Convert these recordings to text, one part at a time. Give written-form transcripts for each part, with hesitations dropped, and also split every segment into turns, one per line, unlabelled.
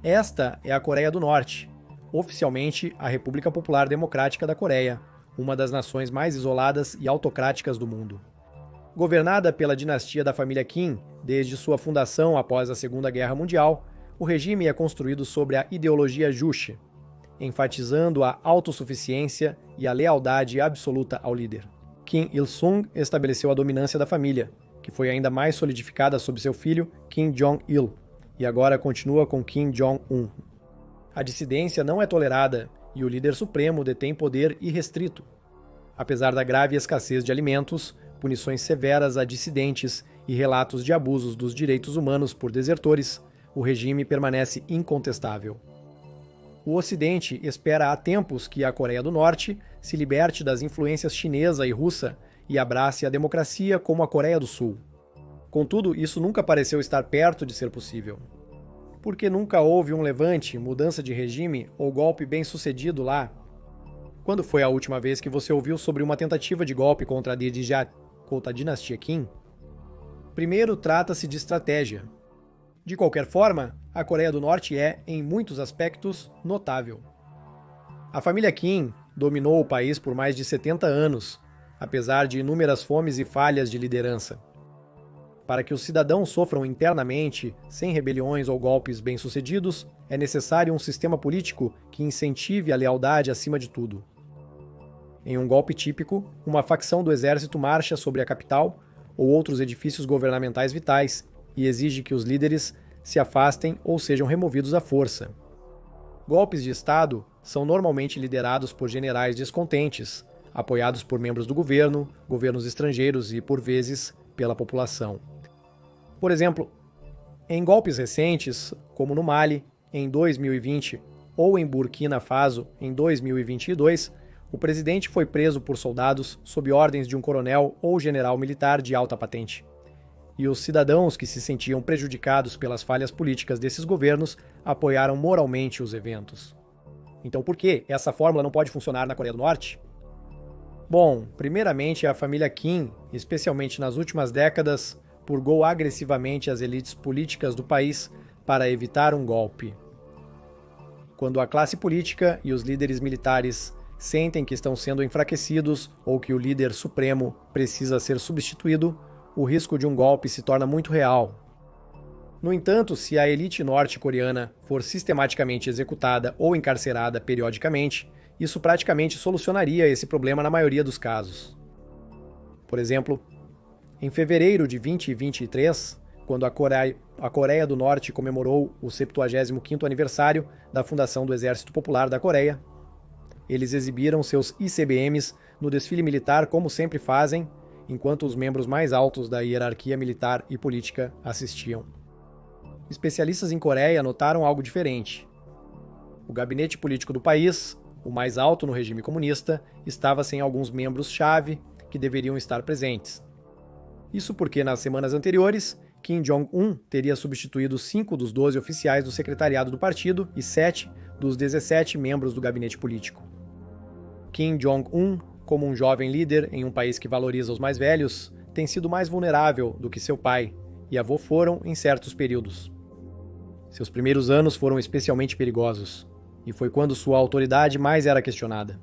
Esta é a Coreia do Norte, oficialmente a República Popular Democrática da Coreia, uma das nações mais isoladas e autocráticas do mundo. Governada pela dinastia da família Kim desde sua fundação após a Segunda Guerra Mundial, o regime é construído sobre a ideologia Juche, enfatizando a autossuficiência e a lealdade absoluta ao líder. Kim Il-sung estabeleceu a dominância da família, que foi ainda mais solidificada sob seu filho Kim Jong-il, e agora continua com Kim Jong-un. A dissidência não é tolerada e o líder supremo detém poder irrestrito. Apesar da grave escassez de alimentos, punições severas a dissidentes e relatos de abusos dos direitos humanos por desertores, o regime permanece incontestável. O Ocidente espera há tempos que a Coreia do Norte se liberte das influências chinesa e russa e abrace a democracia como a Coreia do Sul. Contudo, isso nunca pareceu estar perto de ser possível. Porque nunca houve um levante, mudança de regime ou golpe bem-sucedido lá? Quando foi a última vez que você ouviu sobre uma tentativa de golpe contra a dinastia Kim? Primeiro, trata-se de estratégia. De qualquer forma, a Coreia do Norte é, em muitos aspectos, notável. A família Kim dominou o país por mais de 70 anos, apesar de inúmeras fomes e falhas de liderança. Para que os cidadãos sofram internamente, sem rebeliões ou golpes bem-sucedidos, é necessário um sistema político que incentive a lealdade acima de tudo. Em um golpe típico, uma facção do exército marcha sobre a capital ou outros edifícios governamentais vitais e exige que os líderes se afastem ou sejam removidos à força. Golpes de Estado são normalmente liderados por generais descontentes, apoiados por membros do governo, governos estrangeiros e, por vezes, pela população. Por exemplo, em golpes recentes, como no Mali, em 2020, ou em Burkina Faso, em 2022, o presidente foi preso por soldados sob ordens de um coronel ou general militar de alta patente. E os cidadãos que se sentiam prejudicados pelas falhas políticas desses governos apoiaram moralmente os eventos. Então por que essa fórmula não pode funcionar na Coreia do Norte? Bom, primeiramente a família Kim, especialmente nas últimas décadas, purgou agressivamente as elites políticas do país para evitar um golpe. Quando a classe política e os líderes militares sentem que estão sendo enfraquecidos ou que o líder supremo precisa ser substituído, o risco de um golpe se torna muito real. No entanto, se a elite norte-coreana for sistematicamente executada ou encarcerada periodicamente, isso praticamente solucionaria esse problema na maioria dos casos. Por exemplo, em fevereiro de 2023, quando a Coreia do Norte comemorou o 75º aniversário da fundação do Exército Popular da Coreia, eles exibiram seus ICBMs no desfile militar como sempre fazem, enquanto os membros mais altos da hierarquia militar e política assistiam. Especialistas em Coreia notaram algo diferente. O gabinete político do país, o mais alto no regime comunista, estava sem alguns membros-chave que deveriam estar presentes. Isso porque, nas semanas anteriores, Kim Jong-un teria substituído 5 dos 12 oficiais do secretariado do partido e 7 dos 17 membros do gabinete político. Kim Jong-un, como um jovem líder em um país que valoriza os mais velhos, tem sido mais vulnerável do que seu pai e avô foram em certos períodos. Seus primeiros anos foram especialmente perigosos, e foi quando sua autoridade mais era questionada.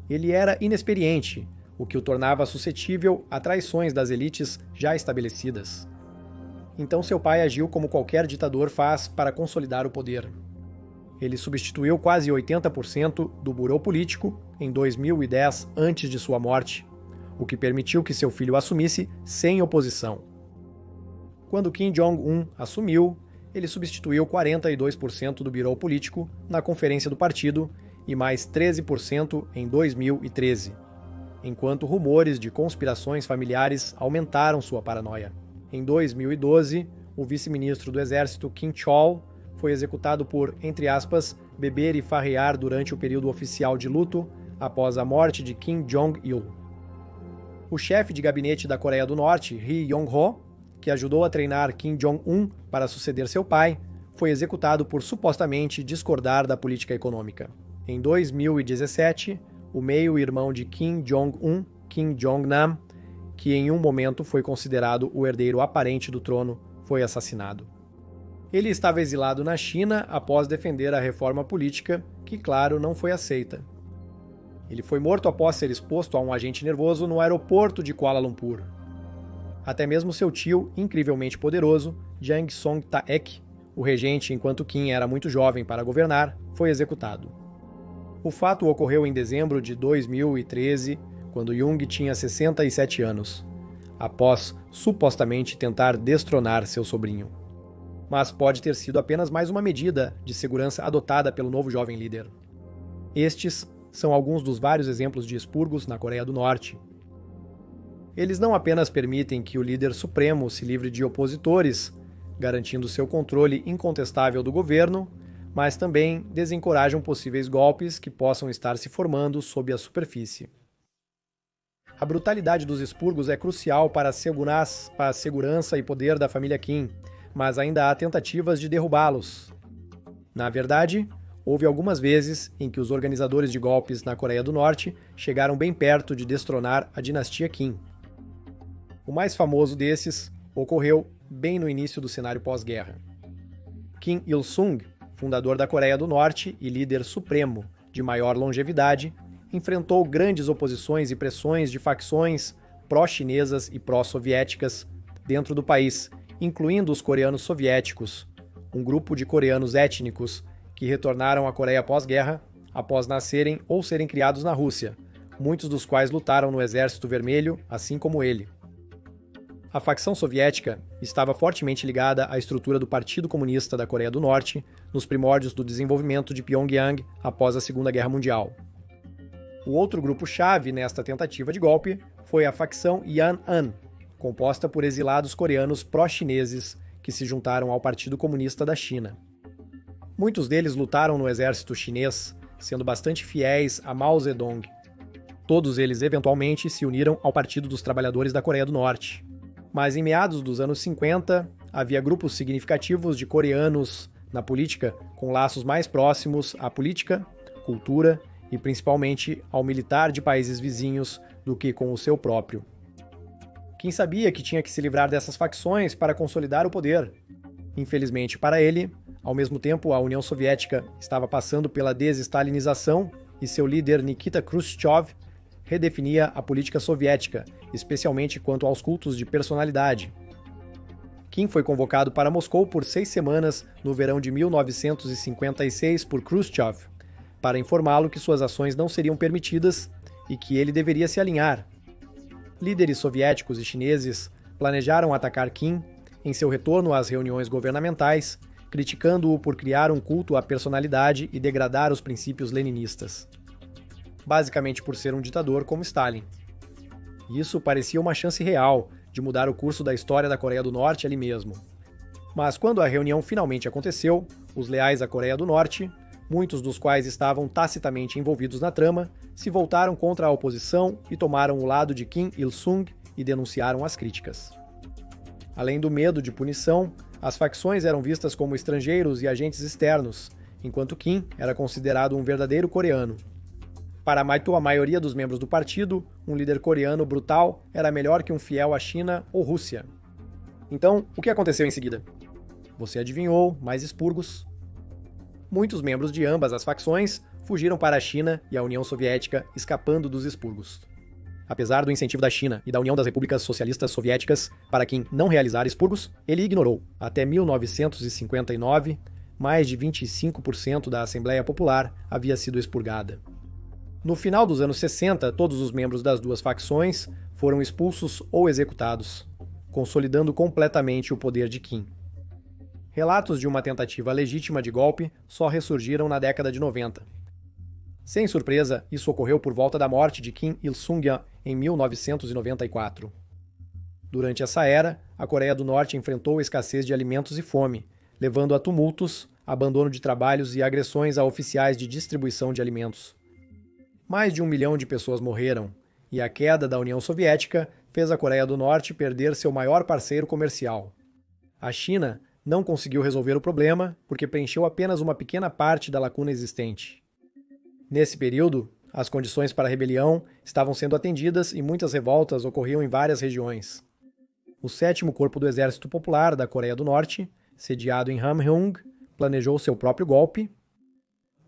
Ele era inexperiente, o que o tornava suscetível a traições das elites já estabelecidas. Então seu pai agiu como qualquer ditador faz para consolidar o poder. Ele substituiu quase 80% do burô político em 2010 antes de sua morte, o que permitiu que seu filho assumisse sem oposição. Quando Kim Jong-un assumiu, ele substituiu 42% do burô político na conferência do partido e mais 13% em 2013, enquanto rumores de conspirações familiares aumentaram sua paranoia. Em 2012, o vice-ministro do exército Kim Chol foi executado por, entre aspas, beber e farrear durante o período oficial de luto após a morte de Kim Jong-il. O chefe de gabinete da Coreia do Norte, Ri Yong-ho, que ajudou a treinar Kim Jong-un para suceder seu pai, foi executado por supostamente discordar da política econômica. Em 2017, o meio-irmão de Kim Jong-un, Kim Jong-nam, que em um momento foi considerado o herdeiro aparente do trono, foi assassinado. Ele estava exilado na China após defender a reforma política, que, claro, não foi aceita. Ele foi morto após ser exposto a um agente nervoso no aeroporto de Kuala Lumpur. Até mesmo seu tio, incrivelmente poderoso, Jiang Song Taek, o regente enquanto Kim era muito jovem para governar, foi executado. O fato ocorreu em dezembro de 2013, quando Jung tinha 67 anos, após supostamente tentar destronar seu sobrinho. Mas pode ter sido apenas mais uma medida de segurança adotada pelo novo jovem líder. Estes são alguns dos vários exemplos de expurgos na Coreia do Norte. Eles não apenas permitem que o líder supremo se livre de opositores, garantindo seu controle incontestável do governo, mas também desencorajam possíveis golpes que possam estar se formando sob a superfície. A brutalidade dos expurgos é crucial para a segurança e poder da família Kim, mas ainda há tentativas de derrubá-los. Na verdade, houve algumas vezes em que os organizadores de golpes na Coreia do Norte chegaram bem perto de destronar a dinastia Kim. O mais famoso desses ocorreu bem no início do cenário pós-guerra. Kim Il-sung, fundador da Coreia do Norte e líder supremo de maior longevidade, enfrentou grandes oposições e pressões de facções pró-chinesas e pró-soviéticas dentro do país, incluindo os coreanos soviéticos, um grupo de coreanos étnicos que retornaram à Coreia pós-guerra após nascerem ou serem criados na Rússia, muitos dos quais lutaram no Exército Vermelho, assim como ele. A facção soviética estava fortemente ligada à estrutura do Partido Comunista da Coreia do Norte nos primórdios do desenvolvimento de Pyongyang após a Segunda Guerra Mundial. O outro grupo-chave nesta tentativa de golpe foi a facção Yan'an, composta por exilados coreanos pró-chineses que se juntaram ao Partido Comunista da China. Muitos deles lutaram no exército chinês, sendo bastante fiéis a Mao Zedong. Todos eles eventualmente se uniram ao Partido dos Trabalhadores da Coreia do Norte. Mas em meados dos anos 50, havia grupos significativos de coreanos na política com laços mais próximos à política, cultura e principalmente ao militar de países vizinhos do que com o seu próprio. Kim sabia que tinha que se livrar dessas facções para consolidar o poder. Infelizmente para ele, ao mesmo tempo a União Soviética estava passando pela desestalinização e seu líder Nikita Khrushchev redefinia a política soviética, especialmente quanto aos cultos de personalidade. Kim foi convocado para Moscou por 6 semanas no verão de 1956 por Khrushchev, para informá-lo que suas ações não seriam permitidas e que ele deveria se alinhar. Líderes soviéticos e chineses planejaram atacar Kim em seu retorno às reuniões governamentais, criticando-o por criar um culto à personalidade e degradar os princípios leninistas. Basicamente por ser um ditador como Stalin. Isso parecia uma chance real de mudar o curso da história da Coreia do Norte ali mesmo. Mas quando a reunião finalmente aconteceu, os leais à Coreia do Norte, muitos dos quais estavam tacitamente envolvidos na trama, se voltaram contra a oposição e tomaram o lado de Kim Il-sung e denunciaram as críticas. Além do medo de punição, as facções eram vistas como estrangeiros e agentes externos, enquanto Kim era considerado um verdadeiro coreano. Para a maioria dos membros do partido, um líder coreano brutal era melhor que um fiel à China ou Rússia. Então, o que aconteceu em seguida? Você adivinhou, mais expurgos. Muitos membros de ambas as facções fugiram para a China e a União Soviética, escapando dos expurgos. Apesar do incentivo da China e da União das Repúblicas Socialistas Soviéticas para Kim não realizar expurgos, ele ignorou. Até 1959, mais de 25% da Assembleia Popular havia sido expurgada. No final dos anos 60, todos os membros das duas facções foram expulsos ou executados, consolidando completamente o poder de Kim. Relatos de uma tentativa legítima de golpe só ressurgiram na década de 90. Sem surpresa, isso ocorreu por volta da morte de Kim Il-sung em 1994. Durante essa era, a Coreia do Norte enfrentou escassez de alimentos e fome, levando a tumultos, abandono de trabalhos e agressões a oficiais de distribuição de alimentos. Mais de 1 milhão de pessoas morreram, e a queda da União Soviética fez a Coreia do Norte perder seu maior parceiro comercial. A China não conseguiu resolver o problema porque preencheu apenas uma pequena parte da lacuna existente. Nesse período, as condições para a rebelião estavam sendo atendidas e muitas revoltas ocorriam em várias regiões. O 7º Corpo do Exército Popular da Coreia do Norte sediado em Hamhung, planejou seu próprio golpe.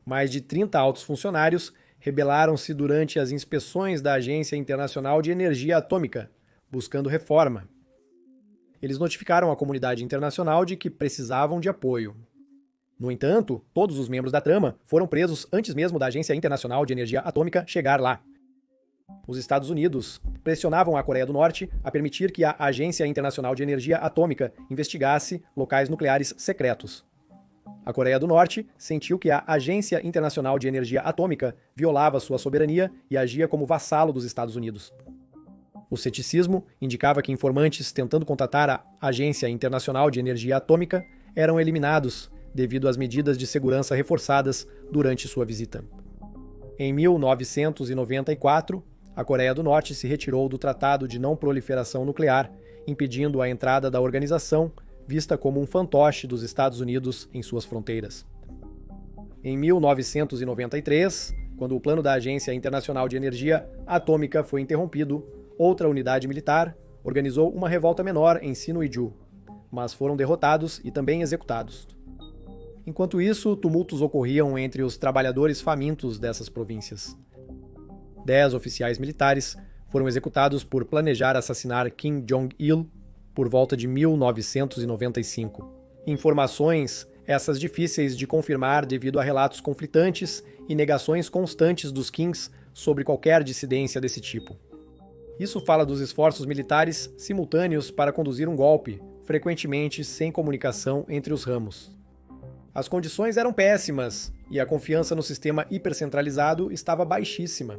Mais de 30 altos funcionários rebelaram-se durante as inspeções da Agência Internacional de Energia Atômica, buscando reforma. Eles notificaram a comunidade internacional de que precisavam de apoio. No entanto, todos os membros da trama foram presos antes mesmo da Agência Internacional de Energia Atômica chegar lá. Os Estados Unidos pressionavam a Coreia do Norte a permitir que a Agência Internacional de Energia Atômica investigasse locais nucleares secretos. A Coreia do Norte sentiu que a Agência Internacional de Energia Atômica violava sua soberania e agia como vassalo dos Estados Unidos. O ceticismo indicava que informantes tentando contatar a Agência Internacional de Energia Atômica eram eliminados devido às medidas de segurança reforçadas durante sua visita. Em 1994, a Coreia do Norte se retirou do Tratado de Não Proliferação Nuclear, impedindo a entrada da organização, vista como um fantoche dos Estados Unidos em suas fronteiras. Em 1993, quando o plano da Agência Internacional de Energia Atômica foi interrompido, outra unidade militar organizou uma revolta menor em Sinuiju, mas foram derrotados e também executados. Enquanto isso, tumultos ocorriam entre os trabalhadores famintos dessas províncias. 10 oficiais militares foram executados por planejar assassinar Kim Jong-il por volta de 1995. Informações essas difíceis de confirmar devido a relatos conflitantes e negações constantes dos Kings sobre qualquer dissidência desse tipo. Isso fala dos esforços militares simultâneos para conduzir um golpe, frequentemente sem comunicação entre os ramos. As condições eram péssimas e a confiança no sistema hipercentralizado estava baixíssima.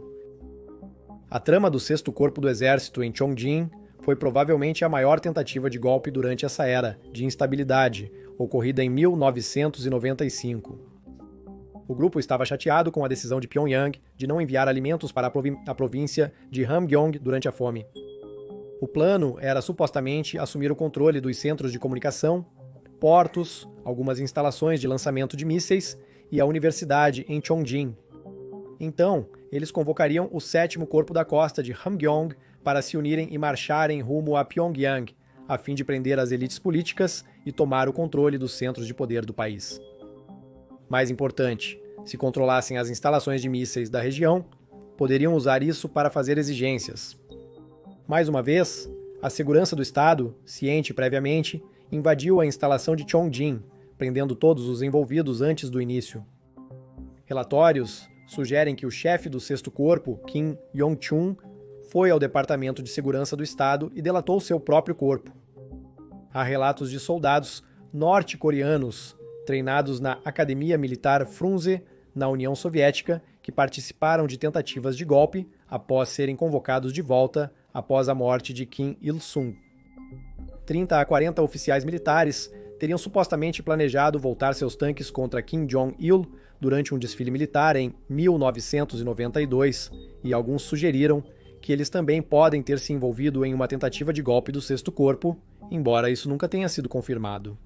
A trama do 6º Corpo do Exército em Chongjin foi provavelmente a maior tentativa de golpe durante essa era de instabilidade, ocorrida em 1995. O grupo estava chateado com a decisão de Pyongyang de não enviar alimentos para a província de Hamgyong durante a fome. O plano era supostamente assumir o controle dos centros de comunicação, portos, algumas instalações de lançamento de mísseis e a universidade em Chongjin. Então, eles convocariam o 7º Corpo da Costa de Hamgyong para se unirem e marcharem rumo a Pyongyang, a fim de prender as elites políticas e tomar o controle dos centros de poder do país. Mais importante, se controlassem as instalações de mísseis da região, poderiam usar isso para fazer exigências. Mais uma vez, a segurança do Estado, ciente previamente, invadiu a instalação de Chongjin, prendendo todos os envolvidos antes do início. Relatórios sugerem que o chefe do 6º Corpo, Kim Yong-chun, foi ao Departamento de Segurança do Estado e delatou seu próprio corpo. Há relatos de soldados norte-coreanos treinados na Academia Militar Frunze, na União Soviética, que participaram de tentativas de golpe após serem convocados de volta após a morte de Kim Il-sung. 30 a 40 oficiais militares teriam supostamente planejado voltar seus tanques contra Kim Jong-il durante um desfile militar em 1992, e alguns sugeriram que eles também podem ter se envolvido em uma tentativa de golpe do 6º Corpo, embora isso nunca tenha sido confirmado.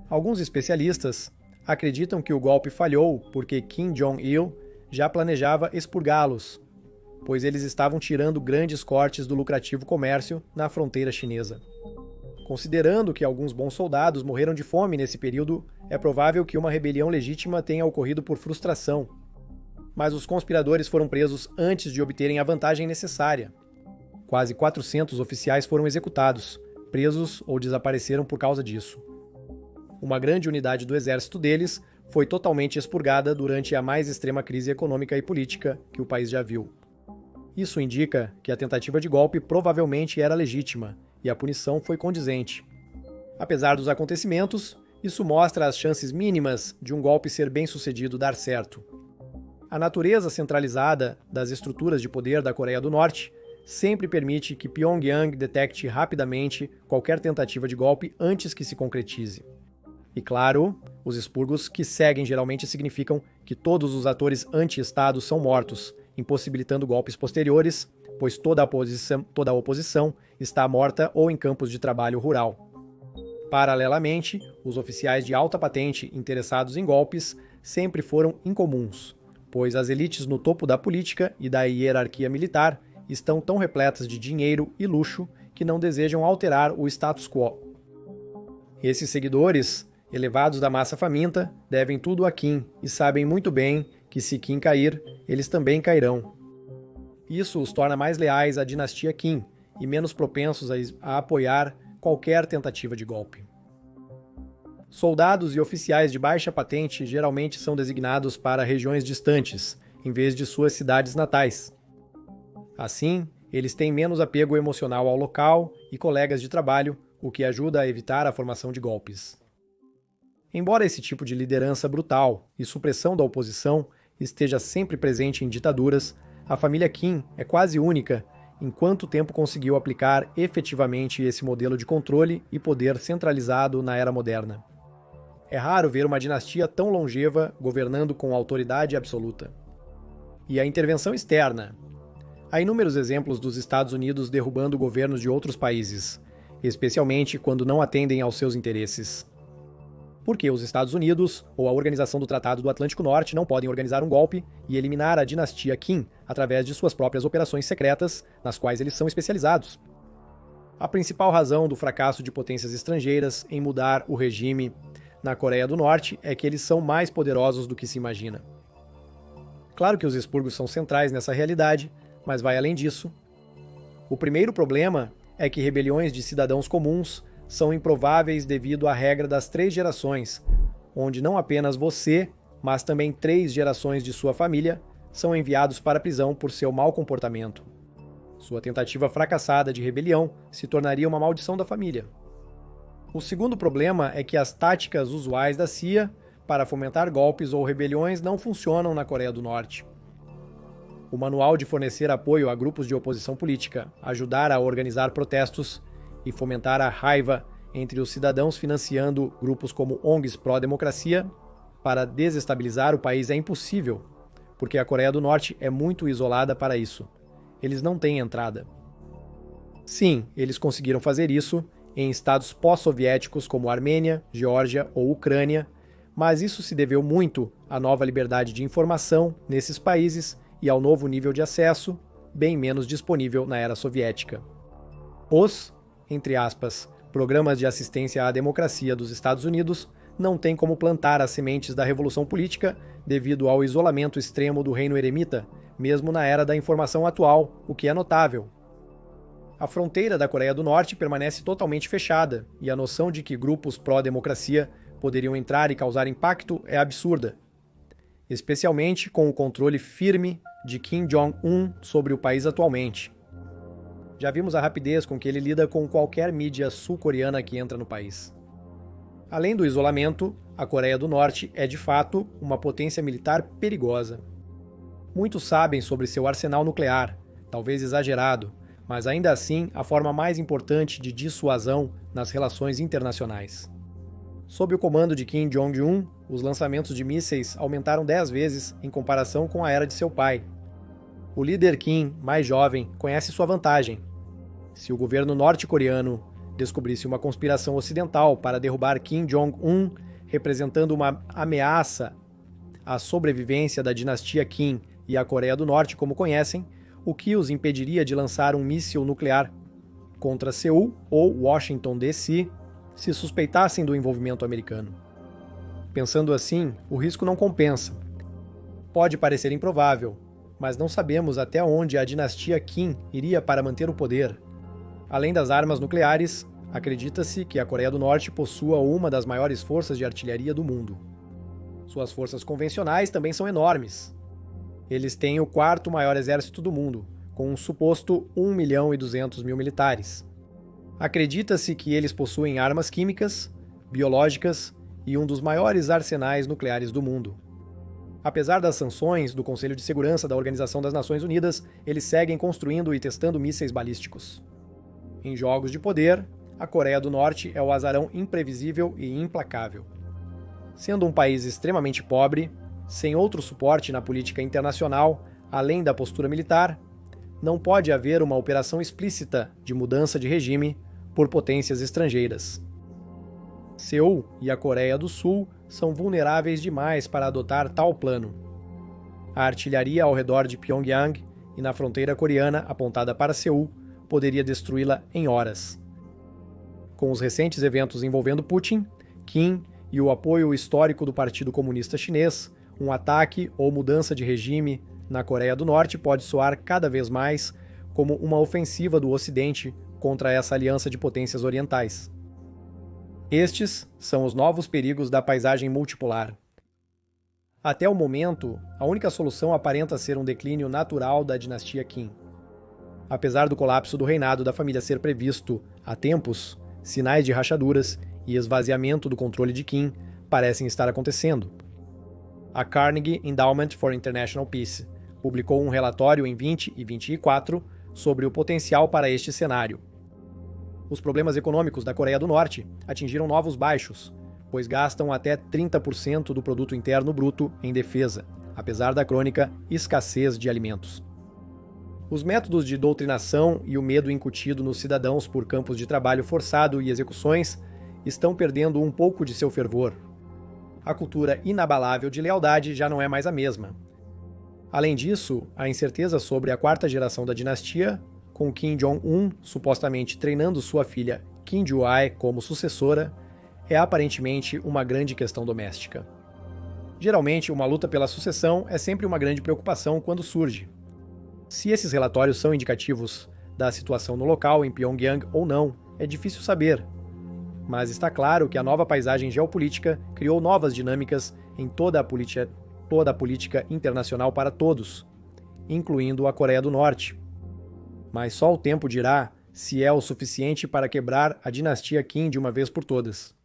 Alguns especialistas acreditam que o golpe falhou porque Kim Jong-il já planejava expurgá-los, pois eles estavam tirando grandes cortes do lucrativo comércio na fronteira chinesa. Considerando que alguns bons soldados morreram de fome nesse período, é provável que uma rebelião legítima tenha ocorrido por frustração. Mas os conspiradores foram presos antes de obterem a vantagem necessária. Quase 400 oficiais foram executados, presos ou desapareceram por causa disso. Uma grande unidade do exército deles foi totalmente expurgada durante a mais extrema crise econômica e política que o país já viu. Isso indica que a tentativa de golpe provavelmente era legítima, e a punição foi condizente. Apesar dos acontecimentos, isso mostra as chances mínimas de um golpe ser bem-sucedido dar certo. A natureza centralizada das estruturas de poder da Coreia do Norte sempre permite que Pyongyang detecte rapidamente qualquer tentativa de golpe antes que se concretize. E claro, os expurgos que seguem geralmente significam que todos os atores anti-Estado são mortos, impossibilitando golpes posteriores, pois toda a oposição está morta ou em campos de trabalho rural. Paralelamente, os oficiais de alta patente interessados em golpes sempre foram incomuns, pois as elites no topo da política e da hierarquia militar estão tão repletas de dinheiro e luxo que não desejam alterar o status quo. Esses seguidores, elevados da massa faminta, devem tudo a Kim e sabem muito bem que se Kim cair, eles também cairão. Isso os torna mais leais à dinastia Kim e menos propensos a apoiar qualquer tentativa de golpe. Soldados e oficiais de baixa patente geralmente são designados para regiões distantes, em vez de suas cidades natais. Assim, eles têm menos apego emocional ao local e colegas de trabalho, o que ajuda a evitar a formação de golpes. Embora esse tipo de liderança brutal e supressão da oposição esteja sempre presente em ditaduras, a família Kim é quase única em quanto tempo conseguiu aplicar efetivamente esse modelo de controle e poder centralizado na era moderna. É raro ver uma dinastia tão longeva governando com autoridade absoluta. E a intervenção externa? Há inúmeros exemplos dos Estados Unidos derrubando governos de outros países, especialmente quando não atendem aos seus interesses. Porque os Estados Unidos ou a Organização do Tratado do Atlântico Norte não podem organizar um golpe e eliminar a dinastia Kim através de suas próprias operações secretas, nas quais eles são especializados. A principal razão do fracasso de potências estrangeiras em mudar o regime na Coreia do Norte é que eles são mais poderosos do que se imagina. Claro que os expurgos são centrais nessa realidade, mas vai além disso. O primeiro problema é que rebeliões de cidadãos comuns são improváveis devido à regra das 3 gerações, onde não apenas você, mas também 3 gerações de sua família são enviados para a prisão por seu mau comportamento. Sua tentativa fracassada de rebelião se tornaria uma maldição da família. O segundo problema é que as táticas usuais da CIA para fomentar golpes ou rebeliões não funcionam na Coreia do Norte. O manual de fornecer apoio a grupos de oposição política, ajudar a organizar protestos e fomentar a raiva entre os cidadãos financiando grupos como ONGs pró-democracia para desestabilizar o país é impossível, porque a Coreia do Norte é muito isolada para isso. Eles não têm entrada. Sim, eles conseguiram fazer isso em estados pós-soviéticos como Armênia, Geórgia ou Ucrânia, mas isso se deveu muito à nova liberdade de informação nesses países e ao novo nível de acesso, bem menos disponível na era soviética. Os, entre aspas, programas de assistência à democracia dos Estados Unidos não têm como plantar as sementes da revolução política devido ao isolamento extremo do reino eremita, mesmo na era da informação atual, o que é notável. A fronteira da Coreia do Norte permanece totalmente fechada, e a noção de que grupos pró-democracia poderiam entrar e causar impacto é absurda, especialmente com o controle firme de Kim Jong-un sobre o país atualmente. Já vimos a rapidez com que ele lida com qualquer mídia sul-coreana que entra no país. Além do isolamento, a Coreia do Norte é de fato uma potência militar perigosa. Muitos sabem sobre seu arsenal nuclear, talvez exagerado, mas ainda assim a forma mais importante de dissuasão nas relações internacionais. Sob o comando de Kim Jong-un, os lançamentos de mísseis aumentaram 10 vezes em comparação com a era de seu pai. O líder Kim, mais jovem, conhece sua vantagem. Se o governo norte-coreano descobrisse uma conspiração ocidental para derrubar Kim Jong-un, representando uma ameaça à sobrevivência da dinastia Kim e à Coreia do Norte como conhecem, o que os impediria de lançar um míssil nuclear contra Seul ou Washington DC se suspeitassem do envolvimento americano. Pensando assim, o risco não compensa. Pode parecer improvável, mas não sabemos até onde a dinastia Kim iria para manter o poder. Além das armas nucleares, acredita-se que a Coreia do Norte possua uma das maiores forças de artilharia do mundo. Suas forças convencionais também são enormes. Eles têm o 4º maior exército do mundo, com um suposto 1.200.000 militares. Acredita-se que eles possuem armas químicas, biológicas e um dos maiores arsenais nucleares do mundo. Apesar das sanções do Conselho de Segurança da Organização das Nações Unidas, eles seguem construindo e testando mísseis balísticos. Em jogos de poder, a Coreia do Norte é o azarão imprevisível e implacável. Sendo um país extremamente pobre, sem outro suporte na política internacional, além da postura militar, não pode haver uma operação explícita de mudança de regime por potências estrangeiras. Seul e a Coreia do Sul são vulneráveis demais para adotar tal plano. A artilharia ao redor de Pyongyang e na fronteira coreana apontada para Seul poderia destruí-la em horas. Com os recentes eventos envolvendo Putin, Kim e o apoio histórico do Partido Comunista Chinês, um ataque ou mudança de regime na Coreia do Norte pode soar cada vez mais como uma ofensiva do Ocidente contra essa aliança de potências orientais. Estes são os novos perigos da paisagem multipolar. Até o momento, a única solução aparenta ser um declínio natural da dinastia Kim. Apesar do colapso do reinado da família ser previsto há tempos, sinais de rachaduras e esvaziamento do controle de Kim parecem estar acontecendo. A Carnegie Endowment for International Peace publicou um relatório em 20 e 24 sobre o potencial para este cenário. Os problemas econômicos da Coreia do Norte atingiram novos baixos, pois gastam até 30% do produto interno bruto em defesa, apesar da crônica escassez de alimentos. Os métodos de doutrinação e o medo incutido nos cidadãos por campos de trabalho forçado e execuções estão perdendo um pouco de seu fervor. A cultura inabalável de lealdade já não é mais a mesma. Além disso, a incerteza sobre a quarta geração da dinastia, com Kim Jong-un supostamente treinando sua filha Kim Joo-ae como sucessora, é aparentemente uma grande questão doméstica. Geralmente, uma luta pela sucessão é sempre uma grande preocupação quando surge. Se esses relatórios são indicativos da situação no local, em Pyongyang ou não, é difícil saber. Mas está claro que a nova paisagem geopolítica criou novas dinâmicas em toda a política internacional para todos, incluindo a Coreia do Norte. Mas só o tempo dirá se é o suficiente para quebrar a dinastia Kim de uma vez por todas.